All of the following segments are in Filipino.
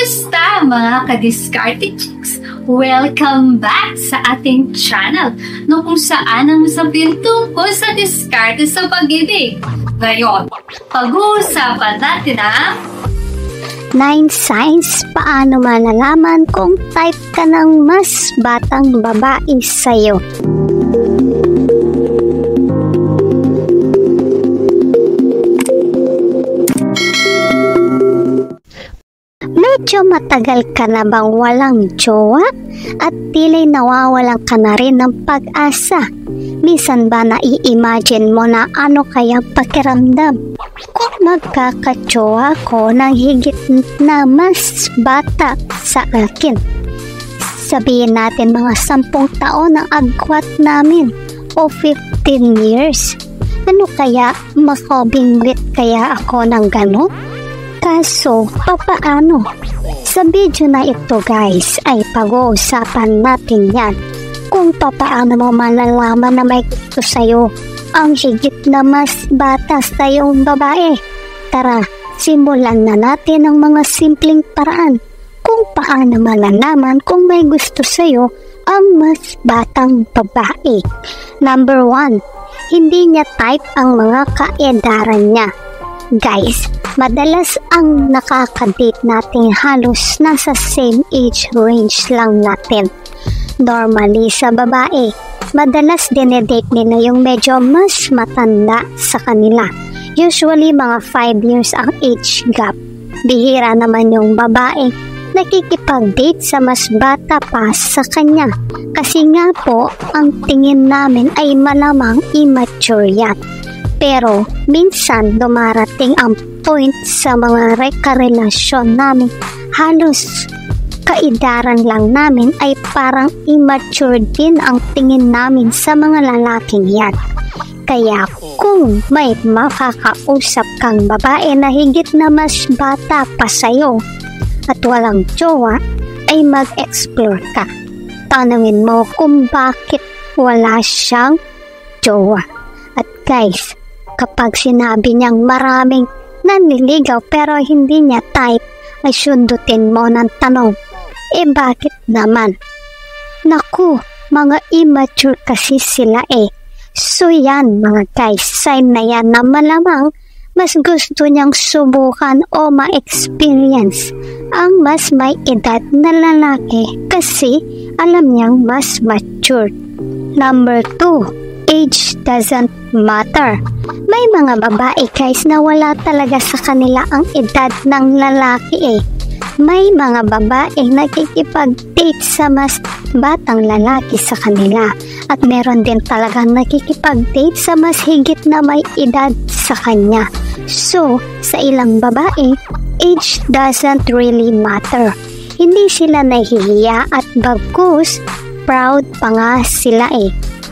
Kumusta mga ka-diskarte chicks? Welcome back sa ating channel no kung saan ang usapin tungkol sa diskarte sa pag-ibig. Ngayon, pag-uusapan natin ang 9 signs paano malalaman kung type ka ng mas batang babae sa'yo. Medyo matagal ka na bang walang jowa at tila nawawalan ka na rin ng pag-asa? Minsan ba nai-imagine mo na ano kaya pakiramdam kung magkakajowa ko ng higit na mas bata sa akin? Sabihin natin mga 10 taon ang agwat namin o 15 years. Ano kaya, makobingwit kaya ako ng gano'n? Kaso, papaano? Sa video na ito guys, ay pag-uusapan natin yan. Kung papaano mo malalaman na may gusto sa'yo ang higit na mas bata sa'yong babae. Tara, simulan na natin ang mga simpleng paraan kung paano malalaman kung may gusto sa'yo ang mas batang babae. Number 1, hindi niya type ang mga kaedaran niya. Guys, madalas ang nakaka-date natin halos nasa same age range lang natin. Normally sa babae, madalas dinedate nila yung medyo mas matanda sa kanila. Usually mga 5 years ang age gap. Bihira naman yung babae nakikipag-date sa mas bata pa sa kanya. Kasi nga po, ang tingin namin ay malamang immature yan. Pero minsan dumarating ang point sa mga karelasyon namin halos kaedaran lang namin ay parang immature din ang tingin namin sa mga lalaking yan. Kaya kung may makakausap kang babae na higit na mas bata pa sa'yo at walang jowa, ay mag-explore ka. Tanungin mo kung bakit wala siyang jowa. At guys, kapag sinabi niyang maraming nanliligaw pero hindi niya type, ay sundutin mo ng tanong, bakit naman? Naku, mga immature kasi sila So yan mga guys, sign na yan na malamang mas gusto niyang subukan o ma-experience ang mas may edad na lalaki kasi alam niyang mas mature. Number 2, age doesn't matter. May mga babae guys na wala talaga sa kanila ang edad ng lalaki May mga babae nakikipag-date sa mas batang lalaki sa kanila. At meron din talagang nakikipag-date sa mas higit na may edad sa kanya. So, sa ilang babae, age doesn't really matter. Hindi sila nahihiya at bagkus, proud pa nga sila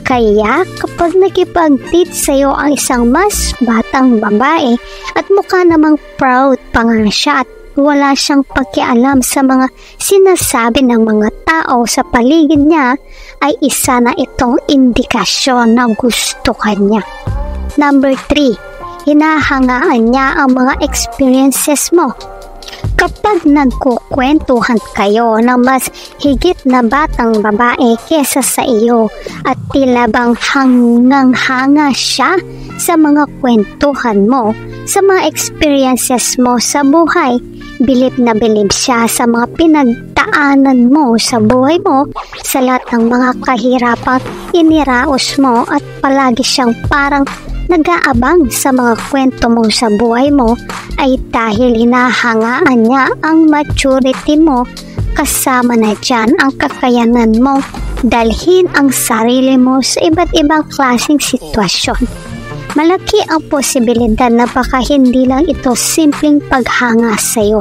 Kaya kapag nakipag-date sa'yo ang isang mas batang babae at mukha namang proud pa nga siya at wala siyang pakialam sa mga sinasabi ng mga tao sa paligid niya, ay isa na itong indikasyon na gusto ka niya. Number 3, hinahangaan niya ang mga experiences mo. Kapag nagkukwentuhan kayo ng mas higit na batang babae kesa sa iyo at tila bang hangang-hanga siya sa mga kwentuhan mo, sa mga experiences mo sa buhay, bilib na bilib siya sa mga pinagdaanan mo sa buhay mo, sa lahat ng mga kahirapang iniraos mo at palagi siyang parang nag-aabang sa mga kwento mo sa buhay mo, ay dahil hinahangaan niya ang maturity mo, kasama na dyan ang kakayanan mo dalhin ang sarili mo sa iba't ibang klaseng sitwasyon. Malaki ang posibilidad na baka hindi lang ito simpleng paghanga sa'yo.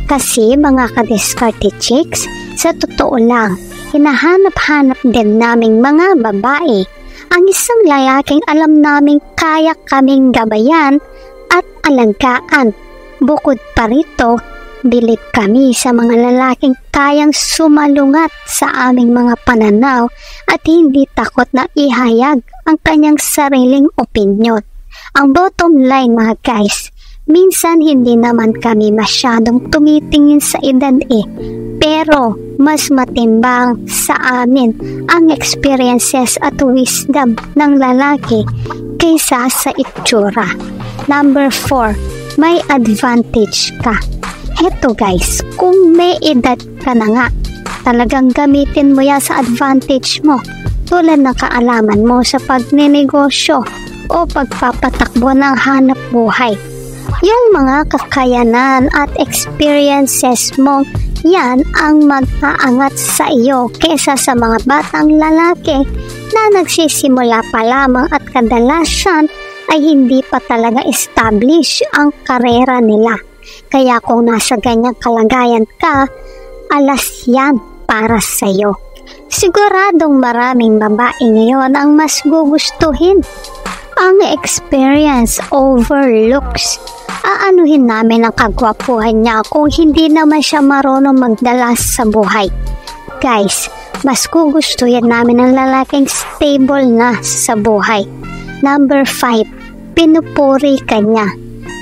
Kasi mga ka-diskarte chicks, sa totoo lang, hinahanap-hanap din naming mga babae ang isang lalaking alam naming kaya kaming gabayan at alagaan. Bukod pa rito, bilib kami sa mga lalaking kayang sumalungat sa aming mga pananaw at hindi takot na ihayag ang kanyang sariling opinyon. Ang bottom line mga guys, Minsan hindi naman kami masyadong tumitingin sa edad pero mas matimbang sa amin ang experiences at wisdom ng lalaki kaysa sa itsura. Number 4, may advantage ka. Heto guys, kung may edad ka na nga, talagang gamitin mo yan sa advantage mo tulad ng kaalaman mo sa pagninegosyo o pagpapatakbo ng hanap buhay. Yung mga kakayanan at experiences mo, yan ang mag-aangat sa iyo kesa sa mga batang lalaki na nagsisimula pa lamang at kadalasan ay hindi pa talaga establish ang karera nila. Kaya kung nasa ganyang kalagayan ka, alas yan para sa iyo. Siguradong maraming babae ngayon ang mas gugustuhin ang experience over looks. Aanuhin namin ang kagwapuhan niya kung hindi naman siya marunong magdala sa buhay. Guys, mas gugustuhin namin ang lalaking stable na sa buhay. Number 5, pinupuri ka niya.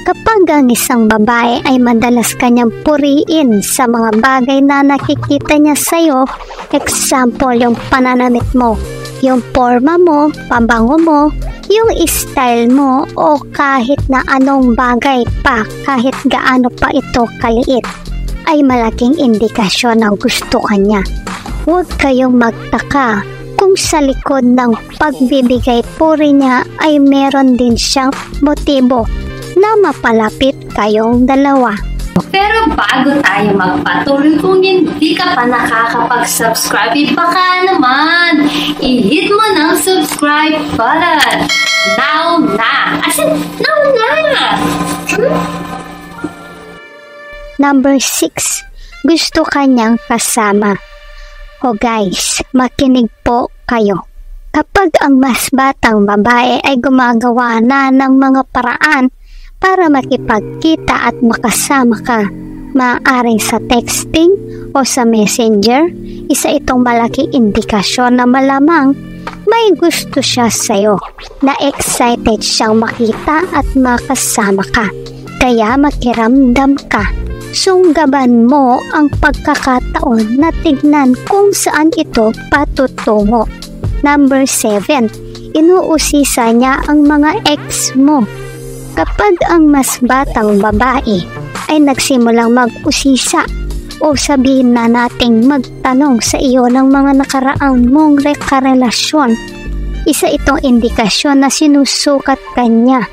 Kapag ang isang babae ay madalas kanyang puriin sa mga bagay na nakikita niya sa'yo, example yung pananamit mo, yung forma mo, pabango mo, yung style mo o kahit na anong bagay pa, kahit gaano pa ito kaliit, ay malaking indikasyon na gusto ka niya. Huwag kayong magtaka kung sa likod ng pagbibigay puri niya ay meron din siyang motibo na mapalapit kayong dalawa. Pero bago tayo magpatuloy, kung hindi ka pa nakakapag-subscribe, baka naman i-hit mo ng subscribe button. Now na! As in, now na! Number 6, gusto kanyang kasama. O guys, makinig po kayo. Kapag ang mas batang babae ay gumagawa na ng mga paraan para makipagkita at makasama ka, maaaring sa texting o sa messenger, isa itong malaking indikasyon na malamang may gusto siya sa'yo, na excited siyang makita at makasama ka, kaya makiramdam ka. Sunggaban mo ang pagkakataon na tignan kung saan ito patutungo. Number 7, inuusisa niya ang mga ex mo. Kapag ang mas batang babae ay nagsimulang mag-usisa o sabihin na nating magtanong sa iyo ng mga nakaraang mong karelasyon, isa itong indikasyon na sinusukat ka niya.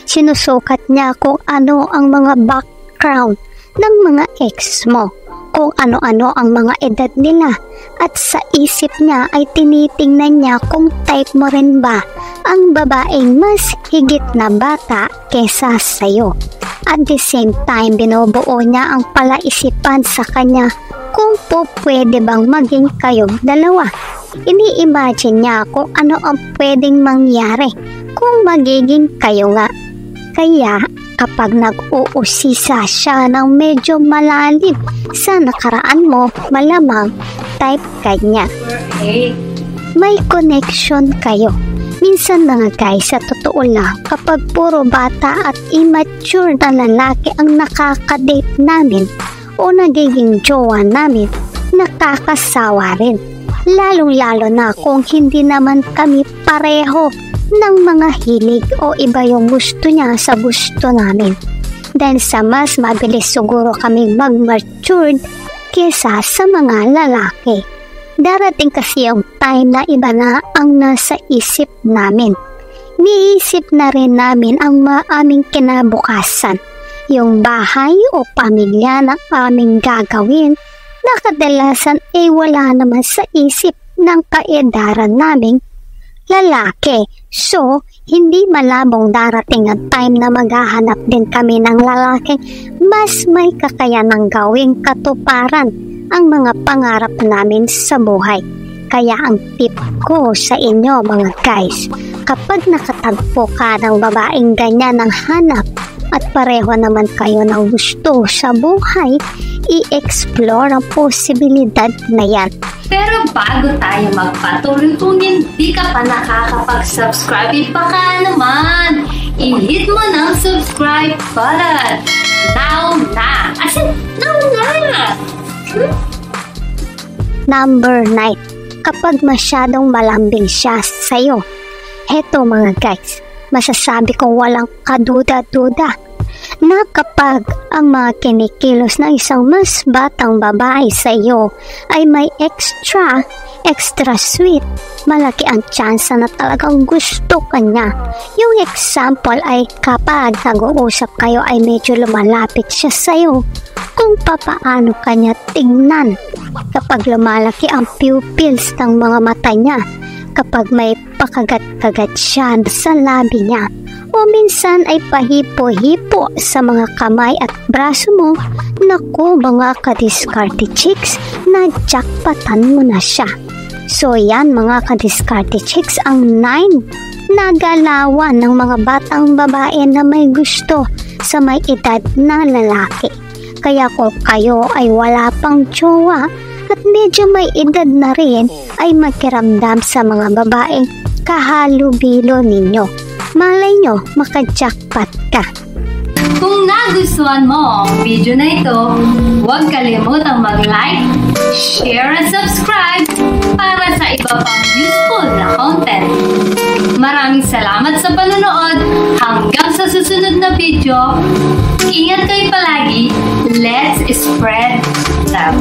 Sinusukat niya kung ano ang mga background ng mga ex mo, kung ano-ano ang mga edad nila, at sa isip niya ay tinitingnan niya kung type mo rin ba ang babaeng mas higit na bata kesa sa'yo. At the same time, binubuo niya ang palaisipan sa kanya kung po pwede bang maging kayong dalawa. Ini-imagine niya kung ano ang pwedeng mangyari kung magiging kayo nga. Kaya kapag nag-uusisa siya ng medyo malalim sa nakaraan mo, malamang type ka niya. May connection kayo. Minsan mga guys, sa totoo lang, kapag puro bata at immature na lalaki ang nakakadate namin o nagiging jowa namin, nakakasawa rin. Lalong-lalo na kung hindi naman kami pareho ng mga hilig o iba yung gusto niya sa gusto namin. Dahil sa mas mabilis siguro kaming mag-matured kesa sa mga lalaki. Darating kasi yung time na iba na ang nasa isip namin. Niisip na rin namin ang aming kinabukasan. Yung bahay o pamilya na aming gagawin na kadalasan ay wala naman sa isip ng kaedaran naming lalaki. So, hindi malabong darating ang time na maghahanap din kami ng lalaking mas may kakayanang gawing katuparan ang mga pangarap namin sa buhay. Kaya ang tip ko sa inyo mga guys, kapag nakatagpo ka ng babaeng ganyan ang hanap at pareho naman kayo ng gusto sa buhay, i-explore ang posibilidad na yan. Pero bago tayo magpatuloy, kung hindi ka pa nakakapag-subscribe, baka naman i-hit mo ng subscribe button. Now na! As in, now na! Number 9. Kapag masyadong malambing siya sa'yo. Eto mga guys, masasabi kong walang kaduda-duda na kapag ang mga kinikilos ng isang mas batang babae sa iyo ay may extra sweet, malaki ang tsansa na talagang gusto ka niya. Yung example ay kapag nag-uusap kayo ay medyo lumalapit siya sa iyo kung papaano kanya tingnan. Kapag lumalaki ang pupils ng mga mata niya, kapag may pakagat-kagat siya sa labi niya, o minsan ay pahipo-hipo sa mga kamay at braso mo, naku mga kadiskarte chicks, na jackpotan mo na siya. So yan mga kadiskarte chicks, ang 9 na galawan ng mga batang babae na may gusto sa may edad na lalaki. Kaya kung kayo ay wala pang jowa at medyo may edad na rin, ay makiramdam sa mga babaeng kahalubilo ninyo. Malay nyo, maka-jackpot ka. Kung nagustuhan mo ang video na ito, huwag kalimutang mag-like, share at subscribe para sa iba pang useful na content. Maraming salamat sa panonood. Hanggang sa susunod na video, ingat kayo palagi. Let's spread love.